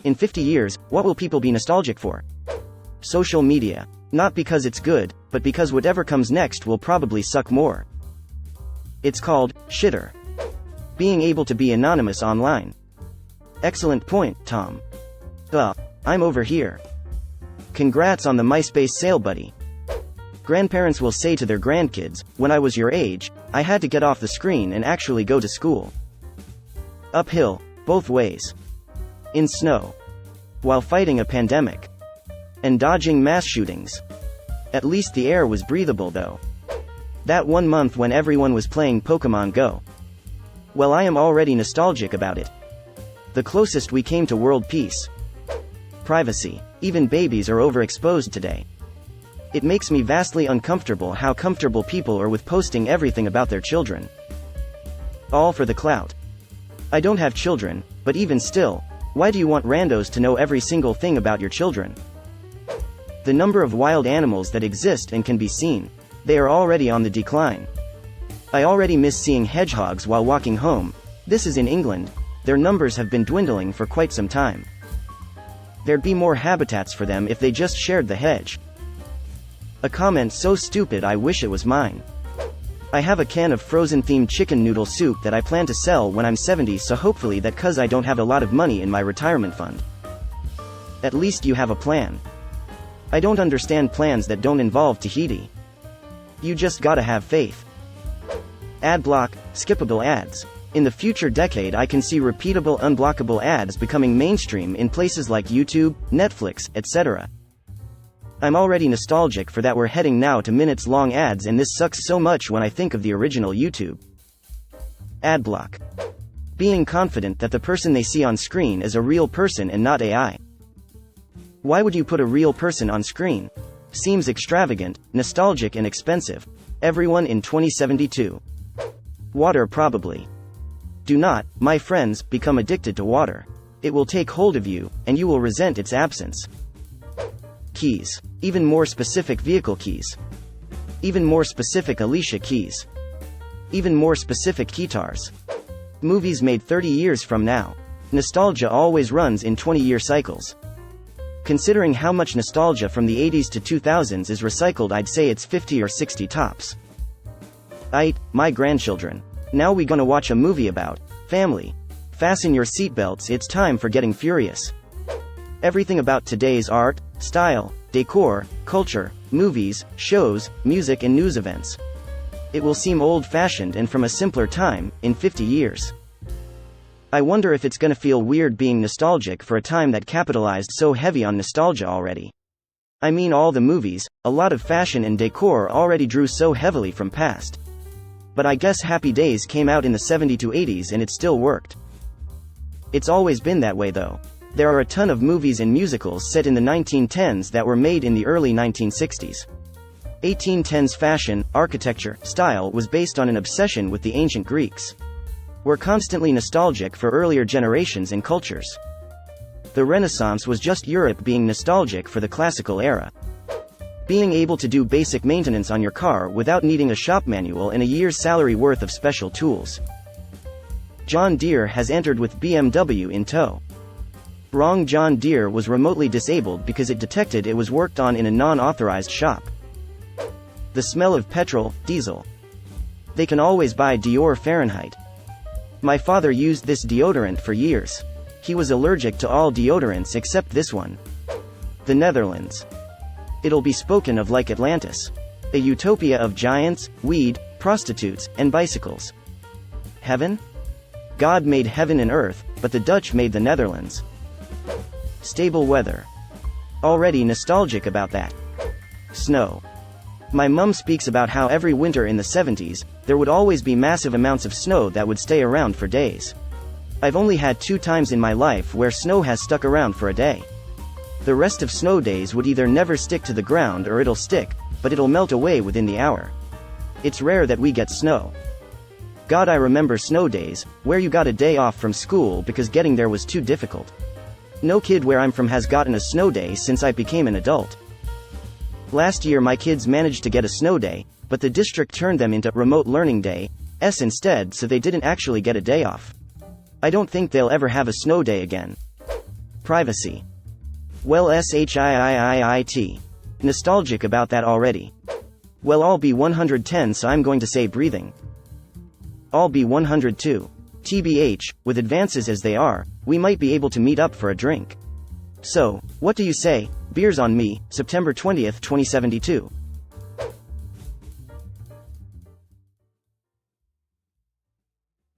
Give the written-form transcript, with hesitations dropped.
In 50 years, what will people be nostalgic for? Social media. Not because it's good, but because whatever comes next will probably suck more. It's called shitter. Being able to be anonymous online. Excellent point, Tom. I'm over here. Congrats on the MySpace sale, buddy. Grandparents will say to their grandkids, when I was your age, I had to get off the screen and actually go to school. Uphill, both ways. In snow. While fighting a pandemic. And dodging mass shootings. At least the air was breathable though. That 1 month when everyone was playing Pokemon Go. Well, I am already nostalgic about it. The closest we came to world peace. Privacy. Even babies are overexposed today. It makes me vastly uncomfortable how comfortable people are with posting everything about their children. All for the clout. I don't have children, but even still, why do you want randos to know every single thing about your children? The number of wild animals that exist and can be seen, they are already on the decline. I already miss seeing hedgehogs while walking home. This is in England. Their numbers have been dwindling for quite some time. There'd be more habitats for them if they just shared the hedge. A comment so stupid I wish it was mine. I have a can of frozen-themed chicken noodle soup that I plan to sell when I'm 70, so hopefully that cause I don't have a lot of money in my retirement fund. At least you have a plan. I don't understand plans that don't involve Tahiti. You just gotta have faith. Ad block, skippable ads. In the future decade I can see repeatable unblockable ads becoming mainstream in places like YouTube, Netflix, etc. I'm already nostalgic for that. We're heading now to minutes-long ads, and this sucks so much when I think of the original YouTube. Ad block. Being confident that the person they see on screen is a real person and not AI. Why would you put a real person on screen? Seems extravagant, nostalgic and expensive. Everyone in 2072. Water probably. Do not, my friends, become addicted to water. It will take hold of you, and you will resent its absence. Keys. Even more specific, vehicle keys. Even more specific, Alicia Keys. Even more specific, guitars. Movies made 30 years from now. Nostalgia always runs in 20-year cycles. Considering how much nostalgia from the 80s to 2000s is recycled, I'd say it's 50 or 60 tops. My grandchildren. Now we gonna watch a movie about family. Fasten your seatbelts, it's time for getting furious. Everything about today's art, style, decor, culture, movies, shows, music and news events. It will seem old-fashioned and from a simpler time, in 50 years. I wonder if it's gonna feel weird being nostalgic for a time that capitalized so heavy on nostalgia already. I mean, all the movies, a lot of fashion and decor already drew so heavily from past. But I guess Happy Days came out in the 70s to 80s and it still worked. It's always been that way though. There are a ton of movies and musicals set in the 1910s that were made in the early 1960s. 1810s fashion, architecture, style was based on an obsession with the ancient Greeks. We're constantly nostalgic for earlier generations and cultures. The Renaissance was just Europe being nostalgic for the classical era. Being able to do basic maintenance on your car without needing a shop manual and a year's salary worth of special tools. John Deere has entered with BMW in tow. Wrong, John Deere was remotely disabled because it detected it was worked on in a non-authorized shop. The smell of petrol, diesel. They can always buy Dior Fahrenheit. My father used this deodorant for years. He was allergic to all deodorants except this one. The Netherlands. It'll be spoken of like Atlantis. A utopia of giants, weed, prostitutes, and bicycles. Heaven? God made heaven and earth, but the Dutch made the Netherlands. Stable weather. Already nostalgic about that. Snow. My mum speaks about how every winter in the 70s, there would always be massive amounts of snow that would stay around for days. I've only had 2 times in my life where snow has stuck around for a day. The rest of snow days would either never stick to the ground or it'll stick, but it'll melt away within the hour. It's rare that we get snow. God, I remember snow days, where you got a day off from school because getting there was too difficult. No kid where I'm from has gotten a snow day since I became an adult. Last year my kids managed to get a snow day, but the district turned them into remote learning day instead, so they didn't actually get a day off. I don't think they'll ever have a snow day again. Privacy. Well, SHIIIIT. Nostalgic about that already. Well, I'll be 110, so I'm going to say breathing. I'll be 102. TBH, with advances as they are, we might be able to meet up for a drink. So, what do you say? Beers on me, September 20th, 2072.